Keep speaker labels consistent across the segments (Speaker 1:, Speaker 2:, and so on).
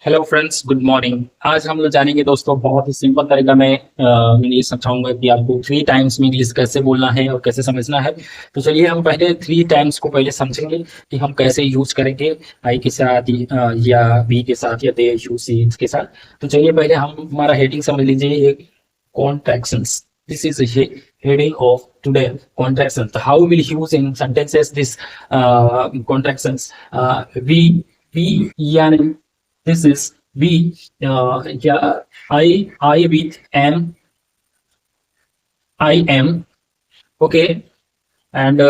Speaker 1: Hello friends, good morning. आज हम लोग जानेंगे दोस्तों, बहुत ही सिंपल तरीका में इंग्लिश समझाऊंगा कि आपको 3 टाइम्स में इंग्लिश कैसे बोलना है और कैसे समझना है। तो चलिए हम पहले 3 टाइम्स को पहले समझेंगे कि हम कैसे यूज करेंगे। आई के साथ या बी के साथ या दे यू सी के साथ। तो चलिए पहले हम हमारा हेडिंग समझ लीजिए, contractions. This is heading of today, contractions. How will use in sentences this contractions? We yani this is we, yeah, I with am, okay, and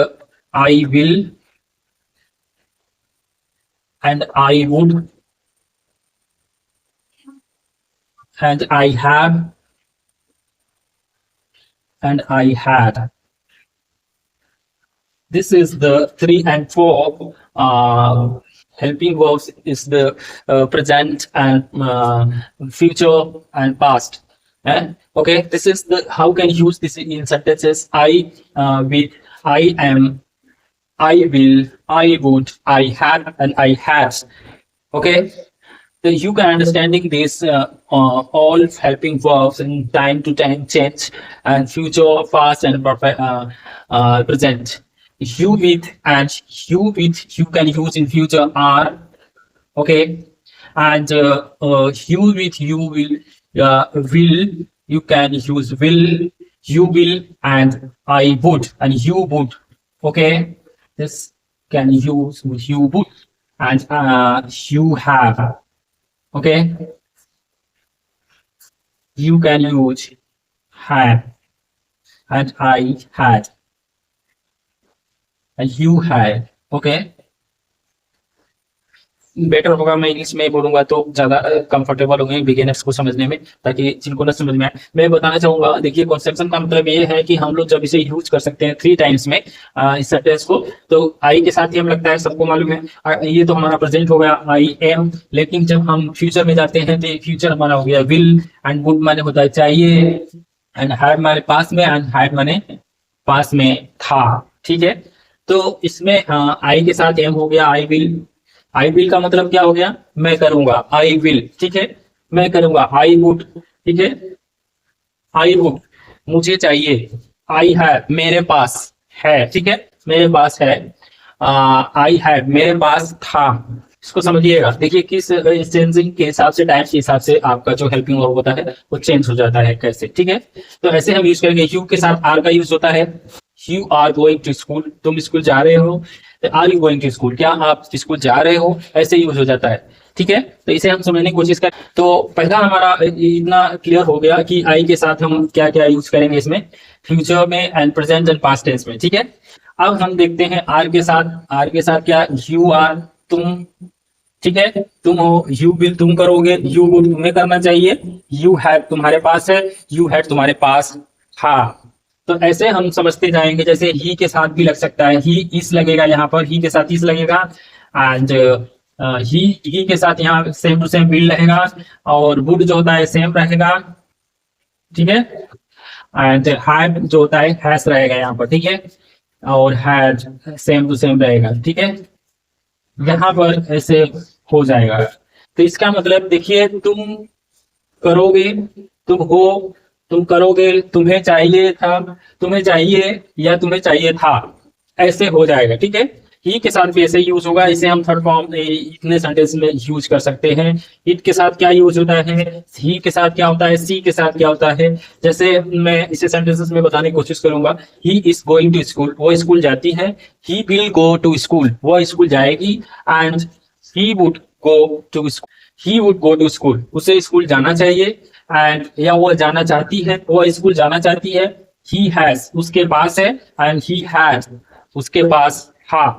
Speaker 1: I will, and I would, and I have, and I had. This is the 3 and 4 helping verbs is the present and future and past. Okay, this is the how can you use this in sentences. I with, I am, I will, I would, I had, and I has. Okay, so you can understanding this all helping verbs in time to time change and future, past, and perfect, present. You with and you can use in future are, okay, and you with will you can use will, you will, and I would and you would. Okay, this can use with you would, and you have. Okay, you can use had, and I had, and you had. Okay, better होगा मैं English में बोलूंगा तो ज्यादा comfortable होंगे beginners को समझने में, ताकि जिनको ना समझ में आए। मैं बताना चाहूंगा, देखिए कॉन्सेप्शन का मतलब ये है कि हम लोग जब इसे यूज कर सकते हैं 3 टाइम्स में इस सेंटेंस को, तो आई के साथ ही हम लगता है सबको मालूम है। ये तो हमारा प्रेजेंट हो गया आई एम, लेकिन जब हम फ्यूचर में जाते हैं तो फ्यूचर हमारा हो गया विल, एंड वुड माने होता है चाहिए, एंड हैड माने पास में, एंड हैड माने पास में था। ठीक है, तो इसमें आई के साथ एम हो गया आई विल। आई विल का मतलब क्या हो गया, मैं करूंगा, आई विल। ठीक है, मैं करूंगा। आई वुड, ठीक है, आई वुड मुझे चाहिए। आई हैव मेरे पास है, ठीक है, मेरे पास है। आई हैव मेरे पास था। इसको समझिएगा, देखिए किस चेंजिंग के हिसाब से, टाइम्स के हिसाब से आपका जो हेल्पिंग वर्ब होता है वो चेंज हो जाता है कैसे। ठीक है, तो ऐसे हम यूज करेंगे। यू के साथ आर का यूज होता है। You are going to school, तुम स्कूल जा रहे हो। Are you going to school, क्या आप स्कूल जा रहे हो, ऐसे यूज हो जाता है। ठीक है, तो इसे हम समझने की कोशिश करें। तो पहला हमारा इतना क्लियर हो गया कि आई के साथ हम क्या क्या यूज करेंगे इसमें, फ्यूचर में and present and past tense में। ठीक है, अब हम देखते हैं आर के साथ। आर के साथ क्या, यू आर तुम, ठीक है, तुम हो। यू विल तुम करोगे, यू वुड तुम्हें करना चाहिए, यू हैव तुम्हारे पास है, यू हैड तुम्हारे पास था। तो ऐसे हम समझते जाएंगे। जैसे ही के साथ भी लग सकता है, ही इस लगेगा, यहाँ पर ही के साथ इस लगेगा, एंड ही के साथ यहाँ सेम टू सेम विल रहेगा, और वुड जो होता है सेम रहेगा। ठीक है, एंड हैड जो होता है हैज रहेगा यहाँ पर। ठीक है, और हैड सेम टू सेम रहेगा। ठीक है, यहाँ पर ऐसे हो जाएगा। तो इसका मतलब देखिए, तुम करोगे, तुम हो, तुम करोगे, तुम्हें चाहिए था, तुम्हें चाहिए या तुम्हें चाहिए था, ऐसे हो जाएगा। ठीक है, ही के साथ भी ऐसे यूज होगा। इसे हम थर्ड फॉर्म इतने सेंटेंस में यूज कर सकते हैं। इट के साथ क्या यूज होता है, ही के साथ क्या होता है, सी के साथ क्या होता है। जैसे मैं इसे सेंटेंसेस में बताने की कोशिश करूंगा। He is going to school, वो स्कूल जाती है। He will go to school, वो स्कूल जाएगी। And he would go to school, he would go to school, उसे स्कूल जाना चाहिए। एंड या वो जाना चाहती है, वो स्कूल जाना चाहती है। ही हैज उसके पास है, एंड ही हैज उसके पास था।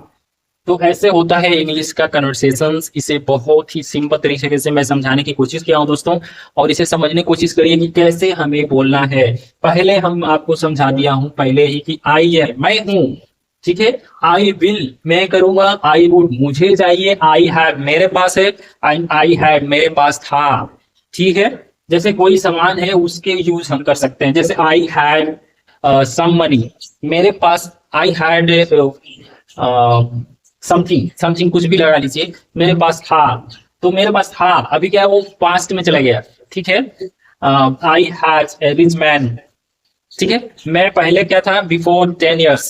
Speaker 1: तो ऐसे होता है इंग्लिश का कन्वर्सेशन। इसे बहुत ही सिंपल तरीके से मैं समझाने की कोशिश किया हूं दोस्तों, और इसे समझने की कोशिश करिए कि कैसे हमें बोलना है। पहले हम आपको समझा दिया हूं पहले ही कि आई है मैं हूं, ठीक है। आई विल मैं करूंगा, आई वुड मुझे चाहिए, आई हैव मेरे पास है, आई हैड मेरे पास था। ठीक है, जैसे कोई सामान है उसके यूज हम कर सकते हैं। जैसे आई हैड सम मनी, मेरे पास, आई हैड समथिंग, समथिंग कुछ भी लगा लीजिए, मेरे पास था। तो मेरे पास था, अभी क्या है वो पास्ट में चला गया, ठीक है। I has a rich man, ठीक है। मैं पहले क्या था, before 10 years,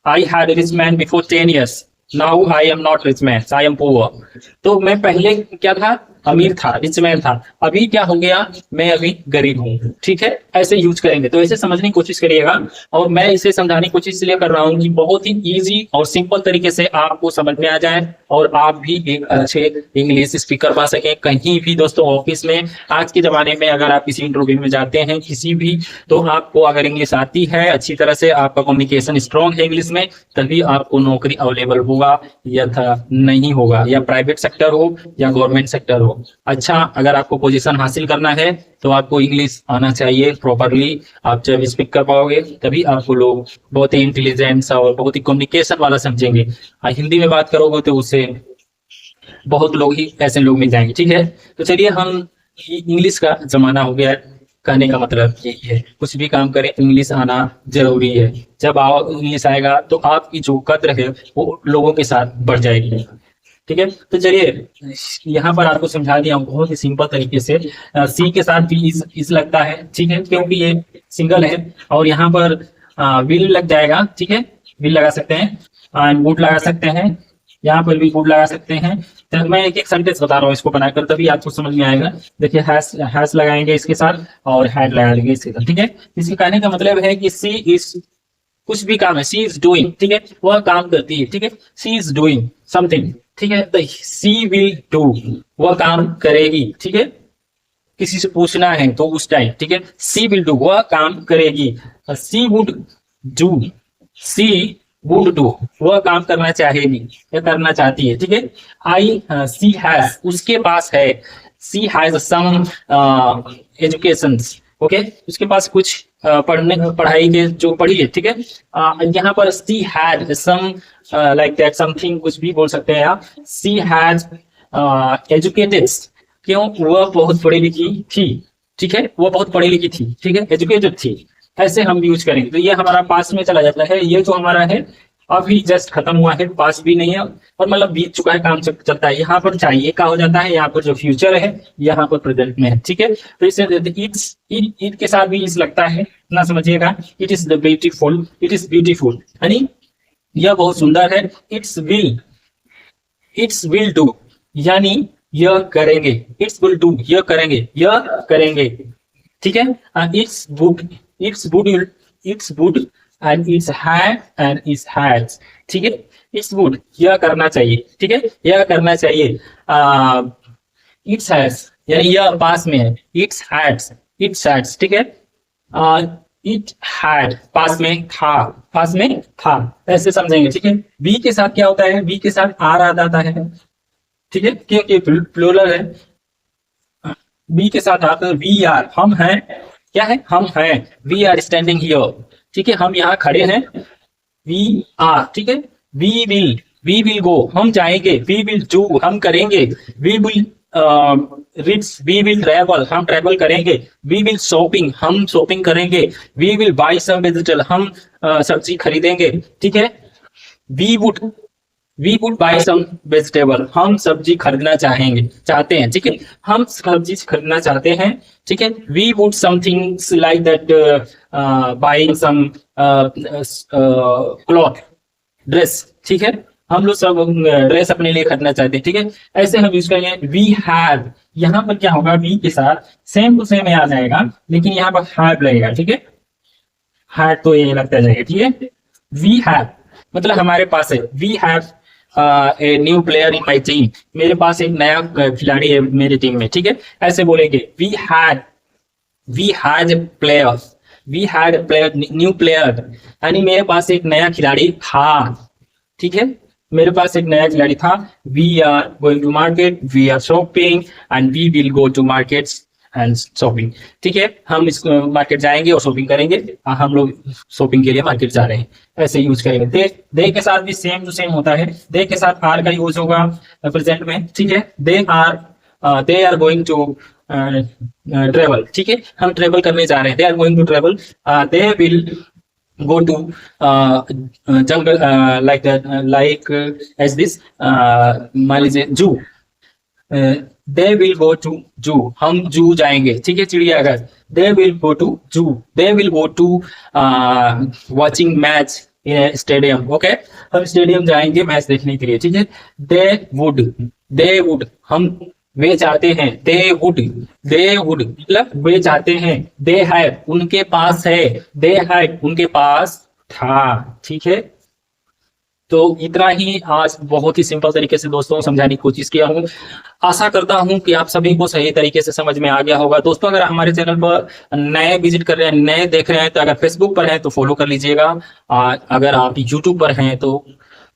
Speaker 1: I had rich man before 10 years, now I am not rich man, I am poor. तो मैं पहले क्या था, अमीर था, रिच मैन था, अभी क्या हो गया, मैं अभी गरीब हूँ, ठीक है। ऐसे यूज करेंगे, तो ऐसे समझने की कोशिश करिएगा। और मैं इसे समझाने की कोशिश इसलिए कर रहा हूँ कि बहुत ही इजी और सिंपल तरीके से आपको समझ में आ जाए और आप भी एक अच्छे इंग्लिश स्पीकर बन सके कहीं भी। दोस्तों ऑफिस में आज के जमाने में अगर आप किसी इंटरव्यू में जाते हैं किसी भी, तो आपको अगर इंग्लिश आती है अच्छी तरह से, आपका कम्युनिकेशन स्ट्रांग है इंग्लिश में, तभी आपको नौकरी अवेलेबल होगा या नहीं होगा, या प्राइवेट सेक्टर हो या गवर्नमेंट सेक्टर हो। अच्छा, अगर आपको पोजीशन हासिल करना है तो आपको इंग्लिश आना चाहिए प्रॉपरली। आप जब स्पीक कर पाओगे तभी आपको लोग बहुत ही इंटेलिजेंस और बहुत ही कम्युनिकेशन वाला समझेंगे। हिंदी में बात करोगे तो उससे बहुत लोग ही ऐसे लोग मिल जाएंगे, ठीक है। तो चलिए, हम इंग्लिश का जमाना हो गया है, कहने का मतलब यही है, कुछ भी काम करें इंग्लिश आना जरूरी है। जब इंग्लिश आएगा तो आपकी जो कद्र है वो लोगों के साथ बढ़ जाएगी, ठीक है। तो चलिए, यहाँ पर आपको समझा दिया हूँ बहुत ही सिंपल तरीके से। सी के साथ भी इस लगता है, ठीक है, क्योंकि ये सिंगल है। और यहाँ पर विल लग जाएगा, ठीक है, विल लगा सकते हैं, वुड लगा सकते हैं, यहाँ पर भी वुड लगा सकते हैं। तो मैं एक एक सेंटेंस बता रहा हूँ इसको बनाकर, तभी आपको समझ में आएगा। देखिए, हैज लगाएंगे इसके साथ और हैड लगा देंगे इसके साथ, ठीक है। इसके कहने का मतलब है कि सी इज, कुछ भी काम है, सी इज डूइंग, ठीक है, वह काम करती है, ठीक है। सी इज डूइंग समथिंग, ठीक है, तो सी विल डू, वह काम करेगी, ठीक है। किसी से पूछना है तो उस टाइम, ठीक है, सी विल डू, वह काम करेगी। She would do, she would do, वह काम करना चाहेगी या करना चाहती है, ठीक है। सी हैज, उसके पास है, सी हैज सम एजुकेशन, ओके, उसके पास कुछ पढ़ाई के जो पढ़ी है, ठीक है। यहाँ पर she had some like that something, कुछ भी बोल सकते हैं आप। सी हैज एजुकेटेड, क्यों, वह बहुत पढ़ी लिखी थी, ठीक है, वह बहुत पढ़ी लिखी थी, ठीक है, एजुकेटेड थी। ऐसे हम यूज करेंगे। तो ये हमारा पास में चला जाता है, ये जो हमारा है अभी जस्ट खत्म हुआ है, पास भी नहीं है और मतलब बीत चुका है, काम चलता है। यहाँ पर चाहिए क्या हो जाता है, यहाँ पर जो फ्यूचर है यहाँ पर प्रेजेंट में है, ठीक है। तो इसे इट्स, इट के साथ भी इस लगता है ना, समझिएगा। It is the beautiful, it is beautiful, यानी यह बहुत सुंदर है। इट्स विल डू, यानी यह करेंगे, इट्स विल डू, यह करेंगे, यह करेंगे, ठीक है। It's would, it's would, it's would and it's had and it's has, ठीक है। इट्स वुड, यह करना चाहिए, ठीक है, यह करना चाहिए। इट्स हैज, यानी यह पास में है। इट्स हैड्स, इट्स हैड्स, ठीक है। इट हैड, पास में था, पास में था, ऐसे समझेंगे, ठीक है। बी के साथ क्या होता है, बी के साथ आर आ जाता है, ठीक है, क्योंकि प्लूरल है। बी के साथ आता है वी आर, हम हैं, क्या है, हम हैं। वी आर स्टैंडिंग हियर, ठीक है, हम यहाँ खड़े हैं। वी आर, ठीक है। वी विल गो, हम जाएंगे। वी विल डू, हम करेंगे। We will reach, we will travel, हम ट्रेवल करेंगे। वी विल शॉपिंग, हम शॉपिंग करेंगे। We will buy some vegetable, हम सब्जी खरीदेंगे, ठीक है। We would buy some vegetable, हम सब्जी खरीदना चाहते हैं, ठीक है, हम सब्जी खरीदना चाहते हैं, ठीक है। We would something like that, buying some cloth, dress, ठीक है, हम लोग सब ड्रेस अपने लिए खरीदना चाहते हैं, ठीक है। ऐसे हम यूज करेंगे। वी हैव, यहाँ पर क्या होगा, वी के साथ सेम टू सेम आ जाएगा, लेकिन यहाँ पर हैव लगेगा, ठीक है। हैव तो ये लगता जाएगा, ठीक है। वी हैव मतलब हमारे पास है। We have a new player in my team, मेरे पास एक नया खिलाड़ी है मेरी टीम में, ठीक है। ऐसे बोलेंगे। We had player, we had player, new player, यानी मेरे पास एक नया खिलाड़ी था, ठीक है, मेरे पास एक नया खिलाड़ी था। We are going to market, we are shopping and we will go to markets and shopping, ठीक है, हम इस मार्केट जाएंगे और शॉपिंग करेंगे। हम लोग शॉपिंग के लिए मार्केट जा रहे हैं, ऐसे यूज करेंगे। दे के साथ भी सेम टू सेम होता है। दे के साथ आर का यूज होगा प्रेजेंट में, ठीक है। They are going to travel, ठीक है, हम ट्रेवल करने जा रहे हैं। They are going to travel. They will go to jungle like that, like as this मान लीजिए जू, दे विल गो टू जू, हम जू जाएंगे, ठीक है, चिड़ियाघर। दे will go to zoo, they will go to watching match in stadium, okay, हम स्टेडियम जाएंगे मैच देखने के लिए, ठीक है। दे वुड हम वे चाहते हैं, दे वुड मतलब वे चाहते हैं। दे हैव उनके पास है, दे हैव उनके पास था, ठीक है। तो इतना ही आज बहुत ही सिंपल तरीके से दोस्तों समझाने की कोशिश किया हूँ। आशा करता हूँ कि आप सभी को सही तरीके से समझ में आ गया होगा। दोस्तों अगर हमारे चैनल पर नए विजिट कर रहे हैं, नए देख रहे हैं, तो अगर फेसबुक पर हैं तो फॉलो कर लीजिएगा, अगर आप यूट्यूब पर हैं तो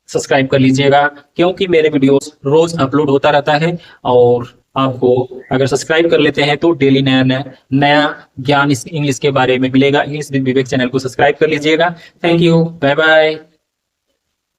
Speaker 1: सब्सक्राइब कर लीजिएगा, क्योंकि मेरे वीडियोस रोज अपलोड होता रहता है। और आपको अगर सब्सक्राइब कर लेते हैं तो डेली नया नया नया ज्ञान इस इंग्लिश के बारे में मिलेगा। इंग्लिश विद विवेक चैनल को सब्सक्राइब कर लीजिएगा। Thank you, bye bye.